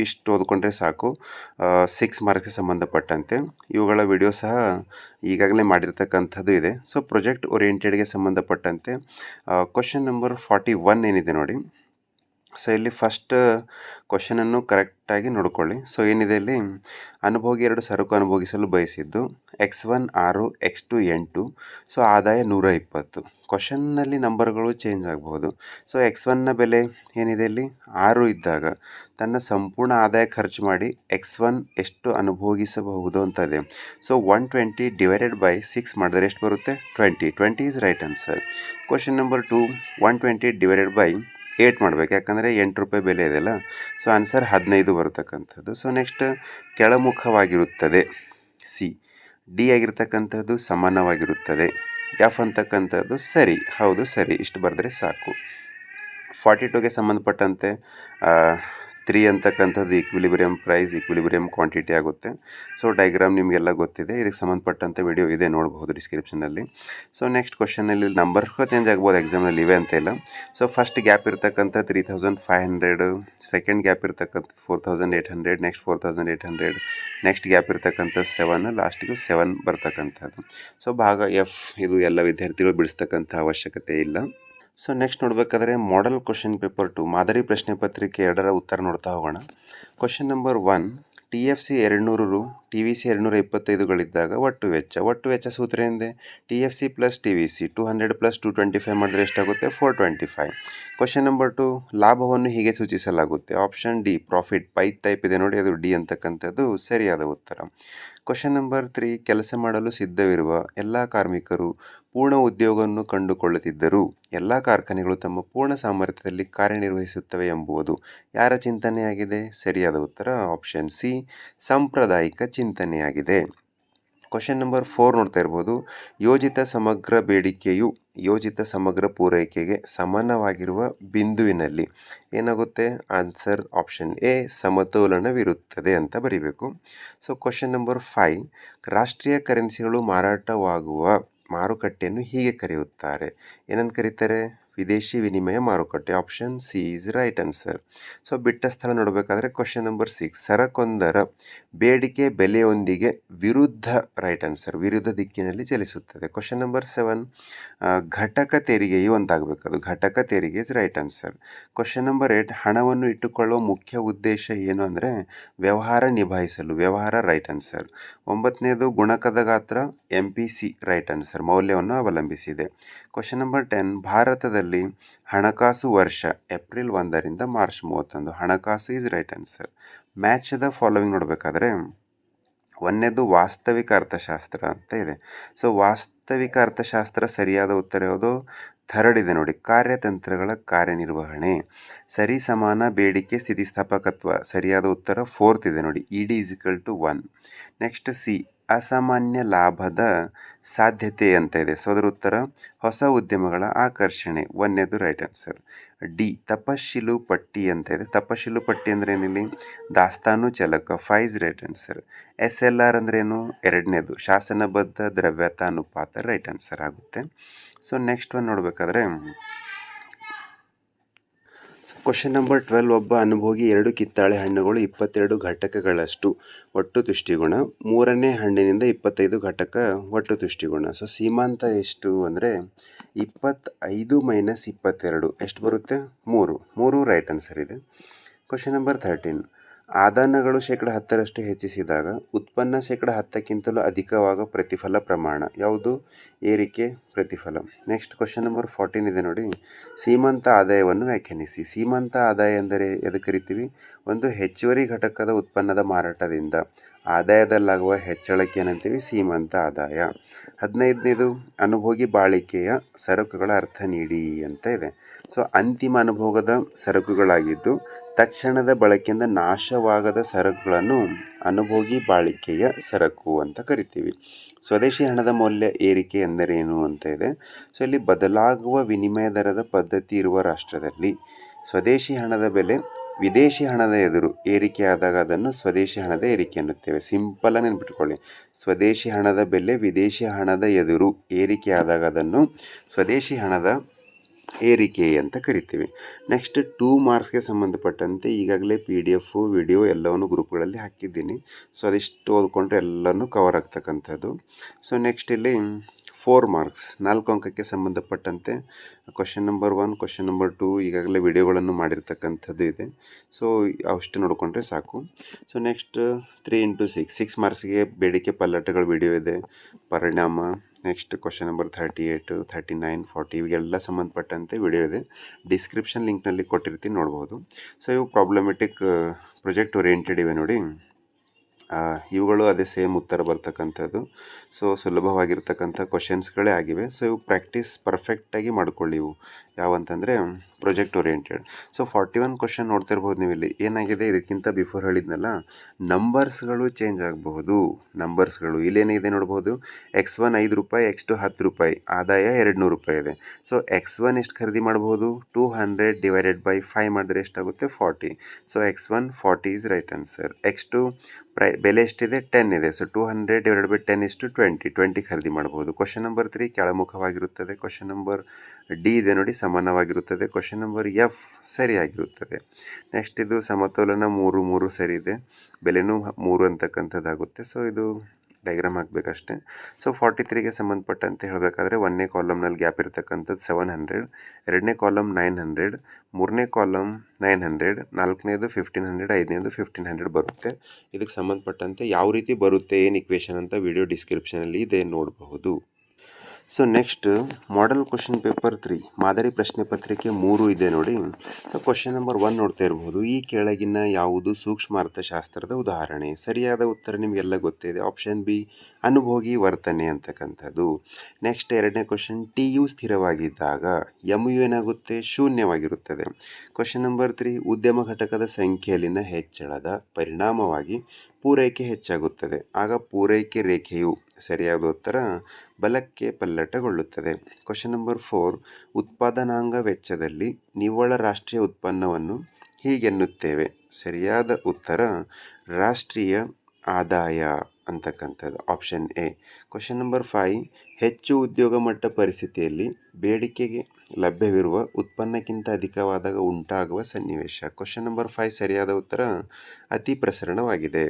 ಇಷ್ಟು ಓದ್ಕೊಂಡ್ರೆ ಸಾಕು. 6 ಮಾರ್ಕ್ಸ್ಗೆ ಸಂಬಂಧಪಟ್ಟಂತೆ ಇವುಗಳ ವಿಡಿಯೋ ಸಹ ಈಗಾಗಲೇ ಮಾಡಿರ್ತಕ್ಕಂಥದ್ದು ಇದೆ. ಸೊ ಪ್ರೊಜೆಕ್ಟ್ ಓರಿಯೆಂಟೆಡ್ಗೆ ಸಂಬಂಧಪಟ್ಟಂತೆ ಕ್ವಶನ್ ನಂಬರ್ 41 ಏನಿದೆ ನೋಡಿ. ಸೊ ಇಲ್ಲಿ ಫಸ್ಟ್ ಕ್ವಶನನ್ನು ಕರೆಕ್ಟಾಗಿ ನೋಡ್ಕೊಳ್ಳಿ. ಸೊ ಏನಿದೆ ಇಲ್ಲಿ? ಅನುಭೋಗಿ 2 ಸರಕು ಅನುಭೋಗಿಸಲು ಬಯಸಿದ್ದು X1 6 X2 8. ಸೊ ಆದಾಯ 120. ಕ್ವಶನ್ನಲ್ಲಿ ನಂಬರ್ಗಳು ಚೇಂಜ್ ಆಗಬಹುದು. ಸೊ X1ನ ಬೆಲೆ ಏನಿದೆ ಇಲ್ಲಿ? 6 ಇದ್ದಾಗ ತನ್ನ ಸಂಪೂರ್ಣ ಆದಾಯ ಖರ್ಚು ಮಾಡಿ X1 ಎಷ್ಟು ಅನುಭೋಗಿಸಬಹುದು ಅಂತ ಇದೆ. ಸೊ 120 / 6 ಮಾಡಿದ್ರೆ ಎಷ್ಟು ಬರುತ್ತೆ? 20 is right answer. Question number 2 120 / 8 ಮಾಡಬೇಕು, ಯಾಕಂದರೆ 8 ರೂಪಾಯಿ ಬೆಲೆ ಇದೆಯಲ್ಲ. ಸೊ ಆನ್ಸರ್ 15 ಬರತಕ್ಕಂಥದ್ದು. ಸೊ ನೆಕ್ಸ್ಟ್, ಕೆಳಮುಖವಾಗಿರುತ್ತದೆ C. D ಆಗಿರ್ತಕ್ಕಂಥದ್ದು ಸಮಾನವಾಗಿರುತ್ತದೆ. F ಅಂತಕ್ಕಂಥದ್ದು ಸರಿ, ಹೌದು ಸರಿ, ಇಷ್ಟು ಬರೆದ್ರೆ ಸಾಕು. 42ಗೆ ಸಂಬಂಧಪಟ್ಟಂತೆ 3 ಅಂತಕ್ಕಂಥದ್ದು ಈಕ್ವಿಲಿಬ್ರಿಯಮ್ ಪ್ರೈಸ್, ಈಕ್ವಿಲಿಬ್ರಿಯಮ್ ಕ್ವಾಂಟಿಟಿ ಆಗುತ್ತೆ. ಸೊ ಡೈಗ್ರಾಮ್ ನಿಮಗೆಲ್ಲ ಗೊತ್ತಿದೆ, ಇದಕ್ಕೆ ಸಂಬಂಧಪಟ್ಟಂಥ ವಿಡಿಯೋ ಇದೆ, ನೋಡ್ಬೋದು ಡಿಸ್ಕ್ರಿಪ್ಷನಲ್ಲಿ. ಸೊ ನೆಕ್ಸ್ಟ್ ಕ್ವಶನಲ್ಲಿ ನಂಬರ್ ಚೇಂಜ್ ಆಗ್ಬೋದು ಎಕ್ಸಾಮ್ನಲ್ಲಿ, ಇವೆ ಅಂತ ಇಲ್ಲ. ಸೊ ಫಸ್ಟ್ ಗ್ಯಾಪ್ ಇರ್ತಕ್ಕಂಥ 3500, ಸೆಕೆಂಡ್ ಗ್ಯಾಪ್ ಇರ್ತಕ್ಕಂಥ 4800, ನೆಕ್ಸ್ಟ್ 4800, ನೆಕ್ಸ್ಟ್ ಗ್ಯಾಪ್ ಇರ್ತಕ್ಕಂಥ 7, ಲಾಸ್ಟಿಗೂ 7 ಬರ್ತಕ್ಕಂಥದ್ದು. ಸೊ ಭಾಗ ಎಫ್ ಇದು ಎಲ್ಲ ವಿದ್ಯಾರ್ಥಿಗಳು ಬಿಡಿಸ್ತಕ್ಕಂಥ ಅವಶ್ಯಕತೆ ಇಲ್ಲ. ಸೊ ನೆಕ್ಸ್ಟ್ ನೋಡಬೇಕಾದ್ರೆ ಮಾಡೆಲ್ ಕ್ವಶನ್ ಪೇಪರ್ 2 ಮಾದರಿ ಪ್ರಶ್ನೆ ಪತ್ರಿಕೆ 2ರ ಉತ್ತರ ನೋಡ್ತಾ ಹೋಗೋಣ. ಕ್ವಶನ್ ನಂಬರ್ 1, TFC 200 ರು, TVC 225ಗಳಿದ್ದಾಗ ಒಟ್ಟು ವೆಚ್ಚ ಸೂತ್ರ ಏನಿದೆ? TFC ಪ್ಲಸ್ TVC 200 ಪ್ಲಸ್ 225 ಮಾಡಿದ್ರೆ ಎಷ್ಟಾಗುತ್ತೆ? 425. ಕ್ವಶನ್ ನಂಬರ್ 2, ಲಾಭವನ್ನು ಹೀಗೆ ಸೂಚಿಸಲಾಗುತ್ತೆ. Option D profit, pie type ಇದೆ ನೋಡಿ, ಅದು ಡಿ ಅಂತಕ್ಕಂಥದ್ದು ಸರಿಯಾದ ಉತ್ತರ. ಕ್ವಶನ್ ನಂಬರ್ 3, ಕೆಲಸ ಮಾಡಲು ಸಿದ್ಧವಿರುವ ಎಲ್ಲ ಕಾರ್ಮಿಕರು ಪೂರ್ಣ ಉದ್ಯೋಗವನ್ನು ಕಂಡುಕೊಳ್ಳುತ್ತಿದ್ದರೂ ಎಲ್ಲ ಕಾರ್ಖಾನೆಗಳು ತಮ್ಮ ಪೂರ್ಣ ಸಾಮರ್ಥ್ಯದಲ್ಲಿ ಕಾರ್ಯನಿರ್ವಹಿಸುತ್ತವೆ ಎಂಬುದು ಯಾರ ಚಿಂತನೆಯಾಗಿದೆ? ಸರಿಯಾದ ಉತ್ತರ ಆಪ್ಷನ್ ಸಿ, ಸಾಂಪ್ರದಾಯಿಕ ಚಿಂತನೆಯಾಗಿದೆ. ಕ್ವಶನ್ ನಂಬರ್ 4 ನೋಡ್ತಾ ಇರ್ಬೋದು. ಯೋಜಿತ ಸಮಗ್ರ ಬೇಡಿಕೆಯು ಯೋಜಿತ ಸಮಗ್ರ ಪೂರೈಕೆಗೆ ಸಮಾನವಾಗಿರುವ ಬಿಂದುವಿನಲ್ಲಿ ಏನಾಗುತ್ತೆ? ಆನ್ಸರ್ ಆಪ್ಷನ್ ಎ, ಸಮತೋಲನವಿರುತ್ತದೆ ಅಂತ ಬರೀಬೇಕು. ಸೊ ಕ್ವಶನ್ ನಂಬರ್ 5, ರಾಷ್ಟ್ರೀಯ ಕರೆನ್ಸಿಗಳು ಮಾರಾಟವಾಗುವ ಮಾರುಕಟ್ಟೆಯನ್ನು ಹೀಗೆ ಕರೆಯುತ್ತಾರೆ. ಏನಂತ ಕರೀತಾರೆ? ವಿದೇಶಿ ವಿನಿಮಯ ಮಾರುಕಟ್ಟೆ. Option C is right answer. So ಬಿಟ್ಟ ಸ್ಥಳ ನೋಡಬೇಕಾದ್ರೆ ಕ್ವಶನ್ ನಂಬರ್ 6, ಸರಕೊಂದರ ಬೇಡಿಕೆ ಬೆಲೆಯೊಂದಿಗೆ ವಿರುದ್ಧ, ರೈಟ್ ಆನ್ಸರ್, ವಿರುದ್ಧ ದಿಕ್ಕಿನಲ್ಲಿ ಚಲಿಸುತ್ತದೆ. ಕ್ವಶನ್ ನಂಬರ್ 7, ಘಟಕ ತೆರಿಗೆಯು ಅಂತಾಗಬೇಕದು, ಘಟಕ ತೆರಿಗೆ is right answer. Question number 8, ಹಣವನ್ನು ಇಟ್ಟುಕೊಳ್ಳುವ ಮುಖ್ಯ ಉದ್ದೇಶ ಏನು ಅಂದರೆ ವ್ಯವಹಾರ ನಿಭಾಯಿಸಲು, ವ್ಯವಹಾರ, ರೈಟ್ ಆನ್ಸರ್. 9ನೇದು, ಗುಣಕದ ಗಾತ್ರ MPC, ರೈಟ್ ಆನ್ಸರ್, ಮೌಲ್ಯವನ್ನು ಅವಲಂಬಿಸಿದೆ. ಕ್ವಶನ್ ನಂಬರ್ 10, ಭಾರತದಲ್ಲಿ ಹಣಕಾಸು ವರ್ಷ ಏಪ್ರಿಲ್ 1ರಿಂದ ಮಾರ್ಚ್ 31, ಹಣಕಾಸು is right answer. Match the following ನೋಡಬೇಕಾದ್ರೆ 1ನೇದು ವಾಸ್ತವಿಕ ಅರ್ಥಶಾಸ್ತ್ರ ಅಂತ ಇದೆ. ಸೊ ವಾಸ್ತವಿಕ ಅರ್ಥಶಾಸ್ತ್ರ ಸರಿಯಾದ ಉತ್ತರ ಯಾವುದು? ಥರ್ಡ್ ಇದೆ ನೋಡಿ, ಕಾರ್ಯತಂತ್ರಗಳ ಕಾರ್ಯನಿರ್ವಹಣೆ. ಸರಿ ಸಮಾನ ಬೇಡಿಕೆ ಸ್ಥಿತಿಸ್ಥಾಪಕತ್ವ, ಸರಿಯಾದ ಉತ್ತರ 4th ಇದೆ ನೋಡಿ, ED = 1. ನೆಕ್ಸ್ಟ್ ಸಿ, ಅಸಾಮಾನ್ಯ ಲಾಭದ ಸಾಧ್ಯತೆ ಅಂತ ಇದೆ. ಸೊ ಅದರ ಉತ್ತರ ಹೊಸ ಉದ್ಯಮಗಳ ಆಕರ್ಷಣೆ, 1ನೇದು ರೈಟ್ ಆನ್ಸರ್. ಡಿ, ತಪಶಿಲು ಪಟ್ಟಿ ಅಂತ ಇದೆ. ತಪಶಿಲು ಪಟ್ಟಿ ಅಂದರೆ ಏನಿಲ್ಲಿ? ದಾಸ್ತಾನು ಚಲಕ, 5 ಇಸ್ ರೈಟ್ ಆನ್ಸರ್. SLR ಅಂದ್ರೆ ಏನು? 2ನೇದು ಶಾಸನಬದ್ಧ ದ್ರವ್ಯತಾ ಅನುಪಾತ, ರೈಟ್ ಆನ್ಸರ್ ಆಗುತ್ತೆ. ಸೊ ನೆಕ್ಸ್ಟ್ ಒನ್ ನೋಡಬೇಕಾದ್ರೆ ಕ್ವಶನ್ ನಂಬರ್ 12, ಒಬ್ಬ ಅನುಭೋಗಿ 2 ಕಿತ್ತಾಳೆ ಹಣ್ಣುಗಳು 22 ಘಟಕಗಳಷ್ಟು ಒಟ್ಟು ತುಷ್ಟಿಗುಣ, 3ನೇ ಹಣ್ಣಿನಿಂದ 25 ಘಟಕ ಒಟ್ಟು ತುಷ್ಟಿಗುಣ. ಸೊ ಸೀಮಾಂತ ಎಷ್ಟು ಅಂದರೆ 25 - 22 ಎಷ್ಟು ಬರುತ್ತೆ? 3 ರೈಟ್ ಆನ್ಸರ್ ಇದೆ. ಕ್ವಶನ್ ನಂಬರ್ 13, ಆದಾನಗಳು 10% ಹೆಚ್ಚಿಸಿದಾಗ ಉತ್ಪನ್ನ 10%ಕ್ಕಿಂತಲೂ ಅಧಿಕವಾಗುವ ಪ್ರತಿಫಲ ಪ್ರಮಾಣ ಯಾವುದು? ಏರಿಕೆ ಪ್ರತಿಫಲ. ನೆಕ್ಸ್ಟ್ ಕ್ವಶನ್ ನಂಬರ್ 14 ಇದೆ ನೋಡಿ, ಸೀಮಂತ ಆದಾಯವನ್ನು ವ್ಯಾಖ್ಯಾನಿಸಿ. ಸೀಮಂತ ಆದಾಯ ಎಂದರೆ ಎದಕ್ಕೆ ಕರಿತೀವಿ? ಒಂದು ಹೆಚ್ಚುವರಿ ಘಟಕದ ಉತ್ಪನ್ನದ ಮಾರಾಟದಿಂದ ಆದಾಯದಲ್ಲಾಗುವ ಹೆಚ್ಚಳಕ್ಕೆ ಏನಂತೀವಿ? ಸೀಮಂತ ಆದಾಯ. 15ನೇದು, ಅನುಭೋಗಿ ಬಾಳಿಕೆಯ ಸರಕುಗಳ ಅರ್ಥ ನೀಡಿ ಅಂತ ಇದೆ. ಸೊ ಅಂತಿಮ ಅನುಭೋಗದ ಸರಕುಗಳಾಗಿದ್ದು ತಕ್ಷಣದ ಬಳಕೆಯಿಂದ ನಾಶವಾಗದ ಸರಕುಗಳನ್ನು ಅನುಭೋಗಿ ಬಾಳಿಕೆಯ ಸರಕು ಅಂತ ಕರಿತೀವಿ. ಸ್ವದೇಶಿ ಹಣದ ಮೌಲ್ಯ ಏರಿಕೆ ಎಂದರೇನು ಅಂತ ಇದೆ. ಸೊ ಇಲ್ಲಿ ಬದಲಾಗುವ ವಿನಿಮಯ ದರದ ಪದ್ಧತಿ ಇರುವ ರಾಷ್ಟ್ರದಲ್ಲಿ ಸ್ವದೇಶಿ ಹಣದ ಬೆಲೆ ವಿದೇಶಿ ಹಣದ ಎದುರು ಏರಿಕೆಯಾದಾಗ ಅದನ್ನು ಸ್ವದೇಶಿ ಹಣದ ಏರಿಕೆ ಎನ್ನುತ್ತೇವೆ. ಸಿಂಪಲ್ ಆಗಿ ನೆನ್ಪಿಟ್ಕೊಳ್ಳಿ, ಸ್ವದೇಶಿ ಹಣದ ಬೆಲೆ ವಿದೇಶಿ ಹಣದ ಎದುರು ಏರಿಕೆಯಾದಾಗ ಅದನ್ನು ಸ್ವದೇಶಿ ಹಣದ ಏರಿಕೆ ಅಂತ ಕರಿತೀವಿ. ನೆಕ್ಸ್ಟ್ 2 ಮಾರ್ಕ್ಸ್ಗೆ ಸಂಬಂಧಪಟ್ಟಂತೆ ಈಗಾಗಲೇ PDF ವಿಡಿಯೋ ಎಲ್ಲವನ್ನು ಗ್ರೂಪ್ಗಳಲ್ಲಿ ಹಾಕಿದ್ದೀನಿ. ಸೊ ಅದಿಷ್ಟು ಓದ್ಕೊಂಡ್ರೆ ಎಲ್ಲನೂ ಕವರ್ ಆಗ್ತಕ್ಕಂಥದ್ದು. ಸೊ ನೆಕ್ಸ್ಟ್ ಇಲ್ಲಿ 4 ಮಾರ್ಕ್ಸ್ 4 ಅಂಕಕ್ಕೆ ಸಂಬಂಧಪಟ್ಟಂತೆ ಕ್ವಶನ್ ನಂಬರ್ 1, ಕ್ವಶನ್ ನಂಬರ್ 2 ಈಗಾಗಲೇ ವಿಡಿಯೋಗಳನ್ನು ಮಾಡಿರ್ತಕ್ಕಂಥದ್ದು ಇದೆ. ಸೊ ಅಷ್ಟು ನೋಡಿಕೊಂಡ್ರೆ ಸಾಕು. ಸೊ ನೆಕ್ಸ್ಟ್ 3 × 6 ಮಾರ್ಕ್ಸ್ಗೆ ಬೇಡಿಕೆ ಪಲ್ಲಟಗಳ ವಿಡಿಯೋ ಇದೆ, ಪರಿಣಾಮ. ನೆಕ್ಸ್ಟ್ ಕ್ವಶನ್ ನಂಬರ್ 38, 39, 40 ಇವೆಲ್ಲ ಸಂಬಂಧಪಟ್ಟಂತೆ ವಿಡಿಯೋ ಇದೆ. ಡಿಸ್ಕ್ರಿಪ್ಷನ್ ಲಿಂಕ್ನಲ್ಲಿ ಕೊಟ್ಟಿರ್ತೀನಿ, ನೋಡ್ಬೋದು. ಸೊ ಇವು ಪ್ರಾಬ್ಲಮೆಟಿಕ್ ಪ್ರೊಜೆಕ್ಟ್ ಓರಿಯೆಂಟೆಡ್ ಇವೆ ನೋಡಿ. ಇವುಗಳು ಅದೇ ಸೇಮ್ ಉತ್ತರ ಬರ್ತಕ್ಕಂಥದ್ದು. ಸೊ ಸುಲಭವಾಗಿರ್ತಕ್ಕಂಥ ಕ್ವಶನ್ಸ್ಗಳೇ ಆಗಿವೆ. ಸೊ ಇವು ಪ್ರಾಕ್ಟೀಸ್ ಪರ್ಫೆಕ್ಟಾಗಿ ಮಾಡ್ಕೊಳ್ಳಿ. ಇವು ಯಾವಂತಂದರೆ ಪ್ರೊಜೆಕ್ಟ್ ಓರಿಯೆಂಟೆಡ್. ಸೊ 41 ಕ್ವಶನ್ ನೋಡ್ತಿರ್ಬೋದು ನೀವು ಇಲ್ಲಿ. ಏನಾಗಿದೆ, ಇದಕ್ಕಿಂತ ಬಿಫೋರ್ ಹೇಳಿದ್ನಲ್ಲ, ನಂಬರ್ಸ್ಗಳು ಚೇಂಜ್ ಆಗಬಹುದು. ನಂಬರ್ಸ್ಗಳು ಇಲ್ಲೇನಿದೆ ನೋಡ್ಬೋದು, X1 ₹5, X2 ₹10, ಆದಾಯ ₹200 ಇದೆ. ಸೊ X1 ಎಷ್ಟು ಖರೀದಿ ಮಾಡ್ಬೋದು, 200 / 5 ಮಾಡಿದ್ರೆ ಎಷ್ಟಾಗುತ್ತೆ, 40. So X1 40 is right answer. X2 ಬೆಲೆ ಎಷ್ಟಿದೆ, 10 ಇದೆ. ಸೊ 200 / 10 is 20 ಖರೀದಿ ಮಾಡ್ಬೋದು. ಕ್ವಶನ್ ನಂಬರ್ 3 ಕೆಳಮುಖವಾಗಿರುತ್ತದೆ. ಕ್ವಶನ್ ನಂಬರ್ ಡಿ ಇದೆ ನೋಡಿ, ಸಮಾನವಾಗಿರುತ್ತದೆ. ಕ್ವಶನ್ ನಂಬರ್ ಎಫ್ ಸರಿಯಾಗಿರುತ್ತದೆ. ನೆಕ್ಸ್ಟ್ ಇದು ಸಮತೋಲನ 3 ಸರಿ ಇದೆ, ಬೆಲೆನೂ 3 ಅಂತಕ್ಕಂಥದ್ದಾಗುತ್ತೆ. ಸೊ ಇದು ಡೈಗ್ರಾಮ್ ಹಾಕಬೇಕಷ್ಟೆ. ಸೊ 43ಗೆ ಸಂಬಂಧಪಟ್ಟಂತೆ ಹೇಳಬೇಕಾದ್ರೆ 1ನೇ ಕಾಲಮ್ನಲ್ಲಿ ಗ್ಯಾಪ್ ಇರತಕ್ಕಂಥದ್ದು 700, 2ನೇ ಕಾಲಮ್ 900, 3ನೇ ಕಾಲಮ್ 900, 4ನೇದು 1500, 5ನೇದು 1500 ಬರುತ್ತೆ. ಇದಕ್ಕೆ ಸಂಬಂಧಪಟ್ಟಂತೆ ಯಾವ ರೀತಿ ಬರುತ್ತೆ, ಏನು ಇಕ್ವೇಷನ್ ಅಂತ ವಿಡಿಯೋ ಡಿಸ್ಕ್ರಿಪ್ಷನಲ್ಲಿ ಇದೆ, ನೋಡಬಹುದು. So next model question paper 3 ಮಾದರಿ ಪ್ರಶ್ನೆ ಪತ್ರಿಕೆ 3 ಇದೆ ನೋಡಿ. ಸೊ ಕ್ವಶನ್ ನಂಬರ್ 1 ನೋಡ್ತಾ ಇರ್ಬೋದು. ಈ ಕೆಳಗಿನ ಯಾವುದು ಸೂಕ್ಷ್ಮ ಅರ್ಥಶಾಸ್ತ್ರದ ಉದಾಹರಣೆ? ಸರಿಯಾದ ಉತ್ತರ ನಿಮಗೆಲ್ಲ ಗೊತ್ತಿದೆ, ಆಪ್ಷನ್ ಬಿ ಅನುಭೋಗಿ ವರ್ತನೆ ಅಂತಕ್ಕಂಥದ್ದು. ನೆಕ್ಸ್ಟ್ 2ನೇ ಕ್ವಶನ್, ಟಿ ಯು ಸ್ಥಿರವಾಗಿದ್ದಾಗ ಎಮ್ ಯು ಏನಾಗುತ್ತೆ, ಶೂನ್ಯವಾಗಿರುತ್ತದೆ. ಕ್ವಶನ್ ನಂಬರ್ 3, ಉದ್ಯಮ ಘಟಕದ ಸಂಖ್ಯೆಯಲ್ಲಿನ ಹೆಚ್ಚಳದ ಪರಿಣಾಮವಾಗಿ ಪೂರೈಕೆ ಹೆಚ್ಚಾಗುತ್ತದೆ, ಆಗ ಪೂರೈಕೆ ರೇಖೆಯು, ಸರಿಯಾದ ಉತ್ತರ, ಬಲಕ್ಕೆ ಪಲ್ಲಟಗೊಳ್ಳುತ್ತದೆ. ಕ್ವಶನ್ ನಂಬರ್ 4, ಉತ್ಪಾದನಾಂಗ ವೆಚ್ಚದಲ್ಲಿ ನಿವ್ವಳ ರಾಷ್ಟ್ರೀಯ ಉತ್ಪನ್ನವನ್ನು ಹೀಗೆನ್ನುತ್ತೇವೆ. ಸರಿಯಾದ ಉತ್ತರ ರಾಷ್ಟ್ರೀಯ ಆದಾಯ ಅಂತಕ್ಕಂಥದ್ದು, ಆಪ್ಷನ್ ಎ. ಕ್ವಶನ್ ನಂಬರ್ 5, ಹೆಚ್ಚು ಉದ್ಯೋಗ ಮಟ್ಟ ಪರಿಸ್ಥಿತಿಯಲ್ಲಿ ಬೇಡಿಕೆಗೆ ಲಭ್ಯವಿರುವ ಉತ್ಪನ್ನಕ್ಕಿಂತ ಅಧಿಕವಾದಾಗ ಉಂಟಾಗುವ ಸನ್ನಿವೇಶ. ಕ್ವಶನ್ ನಂಬರ್ 5 ಸರಿಯಾದ ಉತ್ತರ ಅತಿ ಪ್ರಸರಣವಾಗಿದೆ.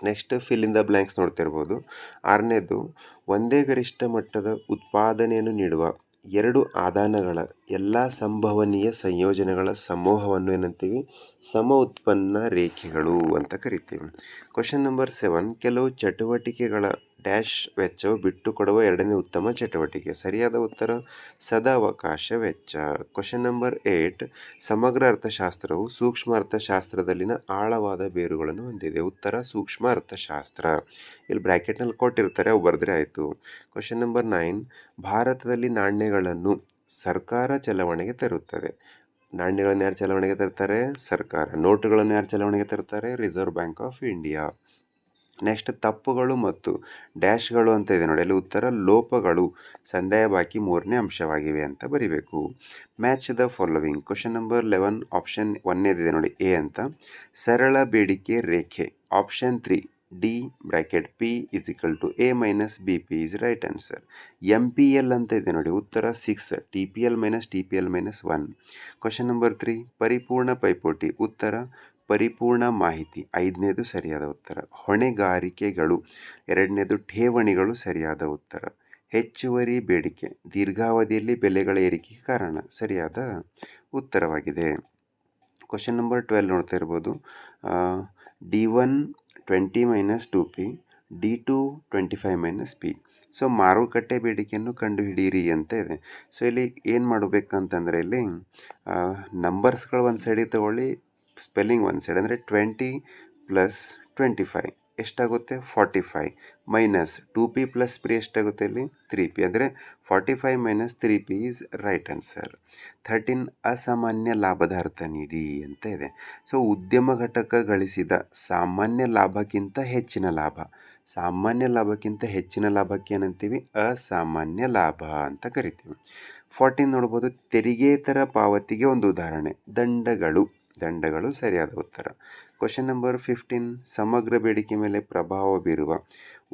Next fill in the blanks ನೋಡ್ತಿರ್ಬೋದು. 6ನೇದು, ಒಂದೇ ಗರಿಷ್ಠ ಮಟ್ಟದ ಉತ್ಪಾದನೆಯನ್ನು ನೀಡುವ 2 ಆದಾನಗಳ ಎಲ್ಲ ಸಂಭವನೀಯ ಸಂಯೋಜನೆಗಳ ಸಮೂಹವನ್ನು ಏನಂತೀವಿ, ಸಮ ಉತ್ಪನ್ನ ರೇಖೆಗಳು ಅಂತ ಕರಿತೀವಿ. ಕ್ವಶನ್ ನಂಬರ್ 7, ಕೆಲವು ಚಟುವಟಿಕೆಗಳ ಡ್ಯಾಶ್ ವೆಚ್ಚವು ಬಿಟ್ಟುಕೊಡುವ 2ನೇ ಉತ್ತಮ ಚಟುವಟಿಕೆ. ಸರಿಯಾದ ಉತ್ತರ ಸದಾವಕಾಶ ವೆಚ್ಚ. ಕ್ವಶನ್ ನಂಬರ್ 8, ಸಮಗ್ರ ಅರ್ಥಶಾಸ್ತ್ರವು ಸೂಕ್ಷ್ಮ ಅರ್ಥಶಾಸ್ತ್ರದಲ್ಲಿನ ಆಳವಾದ ಬೇರುಗಳನ್ನು ಹೊಂದಿದೆ. ಉತ್ತರ ಸೂಕ್ಷ್ಮ ಅರ್ಥಶಾಸ್ತ್ರ. ಇಲ್ಲಿ ಬ್ರ್ಯಾಕೆಟ್ನಲ್ಲಿ ಕೊಟ್ಟಿರ್ತಾರೆ, ಅವು ಬರೆದ್ರೆ ಆಯಿತು. ಕ್ವಶನ್ ನಂಬರ್ 9, ಭಾರತದಲ್ಲಿ ನಾಣ್ಯಗಳನ್ನು ಸರ್ಕಾರ ಚಲಾವಣೆಗೆ ತರುತ್ತದೆ. ನಾಣ್ಯಗಳನ್ನು ಯಾರು ಚಲಾವಣೆಗೆ ತರ್ತಾರೆ, ಸರ್ಕಾರ. ನೋಟುಗಳನ್ನು ಯಾರು ಚಲಾವಣೆಗೆ ತರ್ತಾರೆ, reserve bank of India. Next ತಪ್ಪುಗಳು ಮತ್ತು ಡ್ಯಾಶ್ಗಳು ಅಂತ ಇದೆ ನೋಡಿ, ಅಲ್ಲಿ ಉತ್ತರ ಲೋಪಗಳು ಸಂದಾಯ ಬಾಕಿ 3ನೇ ಅಂಶವಾಗಿವೆ ಅಂತ ಬರಿಬೇಕು. Match the following. Question number 11, option 1ನೇದಿದೆ ನೋಡಿ, ಎ ಅಂತ. ಸರಳ ಬೇಡಿಕೆ ರೇಖೆ, option 3 D bracket P is equal to A minus B P is right answer. MPL ಅಂತ ಇದೆ ನೋಡಿ, ಉತ್ತರ 6, TPL minus TPL minus 1. Question number 3, ಪರಿಪೂರ್ಣ ಪೈಪೋಟಿ, ಉತ್ತರ ಪರಿಪೂರ್ಣ ಮಾಹಿತಿ, 5ನೇದು ಸರಿಯಾದ ಉತ್ತರ. ಹೊಣೆಗಾರಿಕೆಗಳು, 2ನೇದು ಠೇವಣಿಗಳು ಸರಿಯಾದ ಉತ್ತರ. ಹೆಚ್ಚುವರಿ ಬೇಡಿಕೆ, ದೀರ್ಘಾವಧಿಯಲ್ಲಿ ಬೆಲೆಗಳ ಏರಿಕೆಗೆ ಕಾರಣ, ಸರಿಯಾದ ಉತ್ತರವಾಗಿದೆ. ಕ್ವಶನ್ ನಂಬರ್ 12 ನೋಡ್ತಾ ಇರ್ಬೋದು. D1 20 minus 2P, D2 25 minus P. So ಮಾರುಕಟ್ಟೆ ಬೇಡಿಕೆಯನ್ನು ಕಂಡುಹಿಡಿಯಿರಿ ಅಂತ ಇದೆ. ಸೊ ಇಲ್ಲಿ ಏನು ಮಾಡಬೇಕಂತಂದರೆ, ಇಲ್ಲಿ ನಂಬರ್ಸ್ಗಳು ಒಂದು ಸೈಡಿಗೆ ತಗೊಳ್ಳಿ, ಸ್ಪೆಲ್ಲಿಂಗ್ ಒಂದು ಸೈಡ್. ಅಂದರೆ 20 + 25 ಎಷ್ಟಾಗುತ್ತೆ, 45 ಮೈನಸ್ 2P + P ಎಷ್ಟಾಗುತ್ತೆ, ಇಲ್ಲಿ 3P. ಅಂದರೆ 45 minus 3P is right answer. 13, ಅಸಾಮಾನ್ಯ ಲಾಭದ ಅರ್ಥ ನೀಡಿ ಅಂತ ಇದೆ. ಸೊ ಉದ್ಯಮ ಘಟಕ ಗಳಿಸಿದ ಸಾಮಾನ್ಯ ಲಾಭಕ್ಕಿಂತ ಹೆಚ್ಚಿನ ಲಾಭ, ಸಾಮಾನ್ಯ ಲಾಭಕ್ಕಿಂತ ಹೆಚ್ಚಿನ ಲಾಭಕ್ಕೆ ಏನಂತೀವಿ, ಅಸಾಮಾನ್ಯ ಲಾಭ ಅಂತ ಕರಿತೀವಿ. 14 ನೋಡ್ಬೋದು, ತೆರಿಗೆತರ ಪಾವತಿಗೆ ಒಂದು ಉದಾಹರಣೆ, ದಂಡಗಳು ಸರಿಯಾದ ಉತ್ತರ. ಕ್ವಶನ್ ನಂಬರ್ 15, ಸಮಗ್ರ ಬೇಡಿಕೆ ಮೇಲೆ ಪ್ರಭಾವ ಬೀರುವ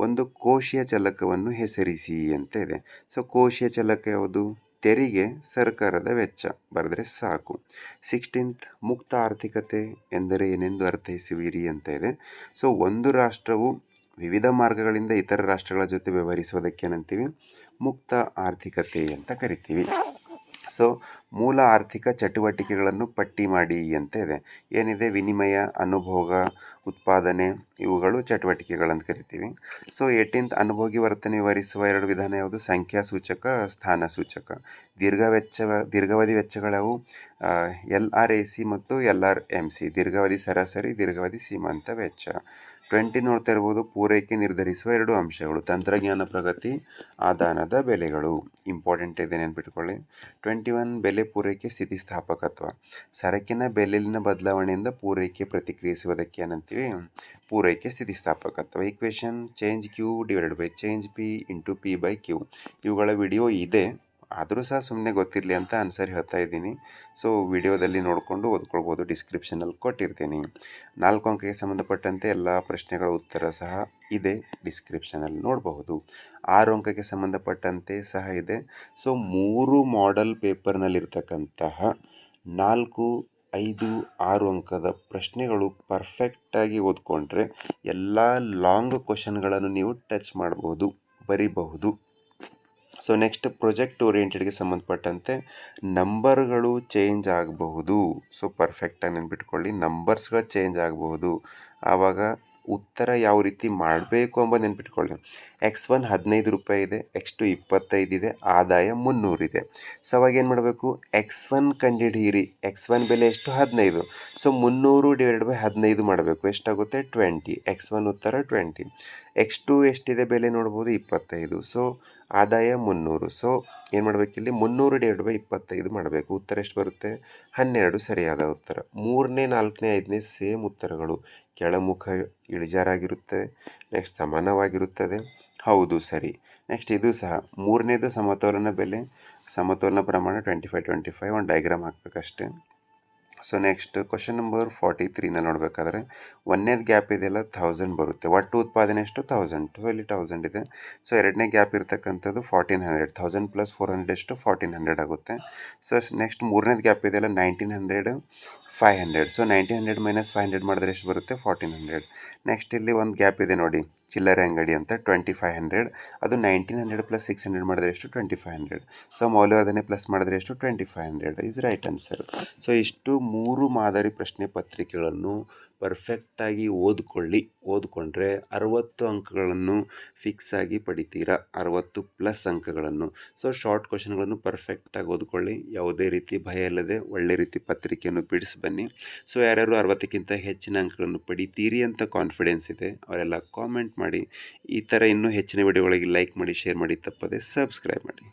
ಒಂದು ಕೋಶೀಯ ಚಲಕವನ್ನು ಹೆಸರಿಸಿ ಅಂತ ಇದೆ. ಸೊ ಕೋಶೀಯ ಚಲಕ ಯಾವುದು, ತೆರಿಗೆ, ಸರ್ಕಾರದ ವೆಚ್ಚ ಬರೆದ್ರೆ ಸಾಕು. 16th, ಮುಕ್ತ ಆರ್ಥಿಕತೆ ಎಂದರೆ ಏನೆಂದು ಅರ್ಥೈಸುವಿರಿ ಅಂತ ಇದೆ. ಸೊ ಒಂದು ರಾಷ್ಟ್ರವು ವಿವಿಧ ಮಾರ್ಗಗಳಿಂದ ಇತರ ರಾಷ್ಟ್ರಗಳ ಜೊತೆ ವ್ಯವಹರಿಸೋದಕ್ಕೆ ಏನಂತೀವಿ, ಮುಕ್ತ ಆರ್ಥಿಕತೆ ಅಂತ ಕರಿತೀವಿ. ಸೊ ಮೂಲ ಆರ್ಥಿಕ ಚಟುವಟಿಕೆಗಳನ್ನು ಪಟ್ಟಿ ಮಾಡಿ ಅಂತ ಇದೆ. ಏನಿದೆ, ವಿನಿಮಯ, ಅನುಭೋಗ, ಉತ್ಪಾದನೆ, ಇವುಗಳು ಚಟುವಟಿಕೆಗಳಂತ ಕರಿತೀವಿ. ಸೊ 18th, ಅನುಭೋಗಿ ವರ್ತನೆ ವಿವರಿಸುವ 2 ವಿಧಾನ ಯಾವುದು, ಸಂಖ್ಯಾ ಸೂಚಕ, ಸ್ಥಾನ ಸೂಚಕ. ದೀರ್ಘಾವಧಿ ವೆಚ್ಚಗಳವು LRAC ಮತ್ತು LRMC, ದೀರ್ಘಾವಧಿ ಸರಾಸರಿ, ದೀರ್ಘಾವಧಿ ಸೀಮಾಂತ ವೆಚ್ಚ. 20 ನೋಡ್ತಾ ಇರ್ಬೋದು, ಪೂರೈಕೆ ನಿರ್ಧರಿಸುವ 2 ಅಂಶಗಳು, ತಂತ್ರಜ್ಞಾನ ಪ್ರಗತಿ, ಆದಾನದ ಬೆಲೆಗಳು. ಇಂಪಾರ್ಟೆಂಟ್ ಇದೆ, ನೆನ್ಪಿಟ್ಕೊಳ್ಳಿ. 21 ಬೆಲೆ ಪೂರೈಕೆ ಸ್ಥಿತಿಸ್ಥಾಪಕತ್ವ, ಸರಕಿನ ಬೆಲೆಯಲ್ಲಿನ ಬದಲಾವಣೆಯಿಂದ ಪೂರೈಕೆ ಪ್ರತಿಕ್ರಿಯಿಸುವುದಕ್ಕೆ ಏನಂತೀವಿ, ಪೂರೈಕೆ ಸ್ಥಿತಿಸ್ಥಾಪಕತ್ವ. Equation change q divided by change p into p by q. ಇವುಗಳ ವಿಡಿಯೋ ಇದೆ, ಆದರೂ ಸಹ ಸುಮ್ಮನೆ ಗೊತ್ತಿರಲಿ ಅಂತ ಆನ್ಸರ್ ಹೇಳ್ತಾ ಇದ್ದೀನಿ. ಸೊ ವಿಡಿಯೋದಲ್ಲಿ ನೋಡಿಕೊಂಡು ಓದ್ಕೊಳ್ಬೋದು, ಡಿಸ್ಕ್ರಿಪ್ಷನಲ್ಲಿ ಕೊಟ್ಟಿರ್ತೀನಿ. 4 ಅಂಕಕ್ಕೆ ಸಂಬಂಧಪಟ್ಟಂತೆ ಎಲ್ಲ ಪ್ರಶ್ನೆಗಳ ಉತ್ತರ ಸಹ ಇದೆ, ಡಿಸ್ಕ್ರಿಪ್ಷನಲ್ಲಿ ನೋಡಬಹುದು. 6 ಅಂಕಕ್ಕೆ ಸಂಬಂಧಪಟ್ಟಂತೆ ಸಹ ಇದೆ. ಸೊ 3 ಮಾಡೆಲ್ ಪೇಪರ್ನಲ್ಲಿರ್ತಕ್ಕಂತಹ 4, 5, 6 ಅಂಕದ ಪ್ರಶ್ನೆಗಳು ಪರ್ಫೆಕ್ಟಾಗಿ ಓದ್ಕೊಂಡ್ರೆ ಎಲ್ಲ ಲಾಂಗ್ ಕ್ವಶನ್ಗಳನ್ನು ನೀವು ಟಚ್ ಮಾಡಬಹುದು, ಬರಿಬಹುದು. ಸೊ ನೆಕ್ಸ್ಟ್ ಪ್ರೊಜೆಕ್ಟ್ ಓರಿಯೆಂಟೆಡ್ಗೆ ಸಂಬಂಧಪಟ್ಟಂತೆ ನಂಬರ್ಗಳು ಚೇಂಜ್ ಆಗಬಹುದು. ಸೊ ಪರ್ಫೆಕ್ಟಾಗಿ ನೆನ್ಪಿಟ್ಕೊಳ್ಳಿ, ನಂಬರ್ಸ್ಗಳು ಚೇಂಜ್ ಆಗಬಹುದು. ಆವಾಗ ಉತ್ತರ ಯಾವ ರೀತಿ ಮಾಡಬೇಕು ಎಂಬುದು ನೆನ್ಪಿಟ್ಕೊಳ್ಳಿ. X1 15 ರೂಪಾಯಿ ಇದೆ, X2 25 ಇದೆ, ಆದಾಯ 300 ಇದೆ. ಸೊ ಅವಾಗ ಏನು ಮಾಡಬೇಕು, X1 ಕಂಡುಹಿಡಿಯಿರಿ. X1 ಬೆಲೆ ಎಷ್ಟು, 15. ಸೊ 300 ಡಿವೈಡೆಡ್ ಬೈ 15 ಮಾಡಬೇಕು, ಎಷ್ಟಾಗುತ್ತೆ 20. X1 ಉತ್ತರ 20. X2 ಎಷ್ಟಿದೆ ಬೆಲೆ ನೋಡ್ಬೋದು, 25. ಸೊ ಆದಾಯ 300. ಸೊ ಏನು ಮಾಡಬೇಕಿಲ್ಲಿ, 300 ಡಿವೈಡ್ ಬೈ 25 ಮಾಡಬೇಕು. ಉತ್ತರ ಎಷ್ಟು ಬರುತ್ತೆ, 12 ಸರಿಯಾದ ಉತ್ತರ. 3ನೇ, 4ನೇ, 5ನೇ ಸೇಮ್ ಉತ್ತರಗಳು, ಕೆಳಮುಖ ಇಳಿಜಾರಾಗಿರುತ್ತೆ. ನೆಕ್ಸ್ಟ್ ಸಮಾನವಾಗಿರುತ್ತದೆ, ಹೌದು ಸರಿ. ನೆಕ್ಸ್ಟ್ ಇದು ಸಹ 3ನೇದು ಸಮತೋಲನ ಬೆಲೆ, ಸಮತೋಲನ ಪ್ರಮಾಣ 25-25, ಒಂದು ಡಯಾಗ್ರಾಮ್ ಹಾಕಬೇಕಷ್ಟೇ. ಸೊ ನೆಕ್ಸ್ಟ್ ಕ್ವಶನ್ ನಂಬರ್ 43ನ ನೋಡಬೇಕಾದ್ರೆ 1ನೇದು ಗ್ಯಾಪ್ ಇದೆಯಲ್ಲ 1000 ಬರುತ್ತೆ, ಒಟ್ಟು ಉತ್ಪಾದನೆ ಎಷ್ಟು 1000. ಸೊ ಇಲ್ಲಿ 1000 ಇದೆ. ಸೊ 2ನೇ ಗ್ಯಾಪ್ ಇರ್ತಕ್ಕಂಥದ್ದು 1400, 1000 + 400 ಎಷ್ಟು 1400 ಆಗುತ್ತೆ. ಸೊ ನೆಕ್ಸ್ಟ್ 3ನೇದು ಗ್ಯಾಪ್ ಇದೆಯಲ್ಲ 1900, 500. ಸೊ 1900 - 500 ಮಾಡಿದ್ರೆ ಎಷ್ಟು ಬರುತ್ತೆ, 1400. ನೆಕ್ಸ್ಟ್ ಇಲ್ಲಿ ಒಂದು ಗ್ಯಾಪ್ ಇದೆ ನೋಡಿ, ಚಿಲ್ಲರೆ ಅಂಗಡಿ ಅಂತ 2500, ಅದು 1900 + 600 ಮಾಡಿದ್ರೆ ಎಷ್ಟು 2500. ಸೊ ಮೌಲ್ಯವರ್ಧನೆ ಪ್ಲಸ್ ಮಾಡಿದ್ರೆ ಎಷ್ಟು 2500 ಈಸ್ ರೈಟ್ ಆನ್ಸರ್. ಸೊ ಇಷ್ಟು 3 ಮಾದರಿ ಪ್ರಶ್ನೆ ಪತ್ರಿಕೆಗಳನ್ನು ಪರ್ಫೆಕ್ಟಾಗಿ ಓದ್ಕೊಂಡ್ರೆ 60 ಅಂಕಗಳನ್ನು ಫಿಕ್ಸ್ ಆಗಿ ಪಡಿತೀರಾ, 60+ ಅಂಕಗಳನ್ನು. ಸೊ ಶಾರ್ಟ್ ಕ್ವಶನ್ಗಳನ್ನು ಪರ್ಫೆಕ್ಟಾಗಿ ಓದ್ಕೊಳ್ಳಿ, ಯಾವುದೇ ರೀತಿ ಭಯ ಇಲ್ಲದೆ ಒಳ್ಳೆ ರೀತಿ ಪತ್ರಿಕೆಯನ್ನು ಬಿಡಿಸಿ ಬನ್ನಿ. ಸೊ ಯಾರ್ಯಾರು 60ಕ್ಕಿಂತ ಹೆಚ್ಚಿನ ಅಂಕಗಳನ್ನು ಪಡಿತೀರಿ ಅಂತ ಕಾನ್ಫಿಡೆನ್ಸ್ ಇದೆ ಅವರೆಲ್ಲ ಕಾಮೆಂಟ್ ಮಾಡಿ. ಈ ಥರ ಇನ್ನೂ ಹೆಚ್ಚಿನ ವಿಡಿಯೋಗಳಿಗೆ ಲೈಕ್ ಮಾಡಿ, ಶೇರ್ ಮಾಡಿ, ತಪ್ಪದೆ ಸಬ್ಸ್ಕ್ರೈಬ್ ಮಾಡಿ.